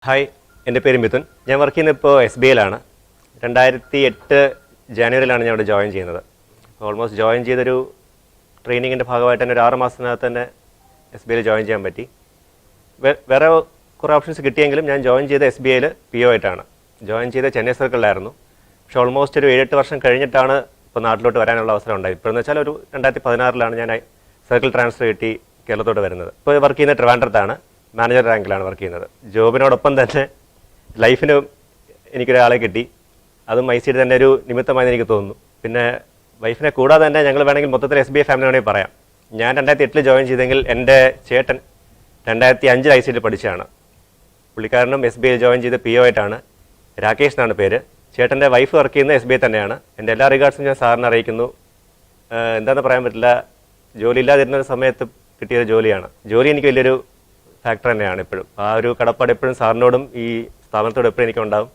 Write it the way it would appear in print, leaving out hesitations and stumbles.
Hi, എൻ്റെ പേര് മിഥുൻ. ഞാൻ വർക്ക് ചെയ്യുന്നത് ഇപ്പോൾ SBIയിലാണ്. 2008 ജാനുവരിയിലാണ് ഞാൻ ഇവിടെ ജോയിൻ ചെയ്യുന്നത്. ഓൾമോസ്റ്റ് ജോയിൻ ചെയ്തൊരു ട്രെയിനിങ്ങിൻ്റെ ഭാഗമായിട്ട് തന്നെ ഒരു 6 മാസത്തിനകത്ത് തന്നെ SBIയിൽ ജോയിൻ ചെയ്യാൻ പറ്റി. വേറെ കുറേ ഓപ്ഷൻസ് കിട്ടിയെങ്കിലും ഞാൻ ജോയിൻ ചെയ്ത SBIയിൽ PO ആയിട്ടാണ്. ജോയിൻ ചെയ്ത ചെന്നൈ സർക്കിളിലായിരുന്നു. പക്ഷേ ഓൾമോസ്റ്റ് ഒരു 7-8 വർഷം കഴിഞ്ഞിട്ടാണ് ഇപ്പോൾ നാട്ടിലോട്ട് വരാനുള്ള അവസരം ഉണ്ടായത്. ഇപ്പോഴെന്ന് വെച്ചാൽ ഒരു 2016 ഞാൻ സർക്കിൾ ട്രാൻസ്ഫർ കിട്ടി കേരളത്തോട്ട് വരുന്നത്. ഇപ്പോൾ വർക്ക് ചെയ്യുന്ന ട്രിവാൻഡ്രത്താണ്. മാനേജർ റാങ്കിലാണ് വർക്ക് ചെയ്യുന്നത്. ജോബിനോടൊപ്പം തന്നെ ലൈഫിനും എനിക്കൊരാളെ കിട്ടി. അതും ICD തന്നെ ഒരു നിമിത്തമായെന്ന് എനിക്ക് തോന്നുന്നു. പിന്നെ വൈഫിനെ കൂടാതെ തന്നെ ഞങ്ങൾ വേണമെങ്കിൽ മൊത്തത്തിൽ SBI ഫാമിലി വേണമെങ്കിൽ പറയാം. ഞാൻ 2008 ജോയിൻ ചെയ്തെങ്കിൽ എൻ്റെ ചേട്ടൻ 2005 ICD പഠിച്ചതാണ്. പുള്ളിക്കാരനും SBI ജോയിൻ ചെയ്ത് PO ആയിട്ടാണ്. രാകേഷ് എന്നാണ് പേര്. ചേട്ടൻ്റെ വൈഫ് വർക്ക് ചെയ്യുന്നത് SBI തന്നെയാണ്. എൻ്റെ എല്ലാ റിഗാർഡ്സും ഞാൻ സാറിന് അറിയിക്കുന്നു. എന്താണെന്ന് പറയാൻ പറ്റില്ല, ജോലി ഇല്ലാതിരുന്ന സമയത്ത് കിട്ടിയൊരു ജോലിയാണ്. ജോലി എനിക്ക് വലിയൊരു ഫാക്ടർ തന്നെയാണ്. എപ്പോഴും ആ ഒരു കടപ്പാട് എപ്പോഴും സാറിനോടും ഈ സ്ഥാപനത്തോടും എപ്പോഴും എനിക്കുണ്ടാകും.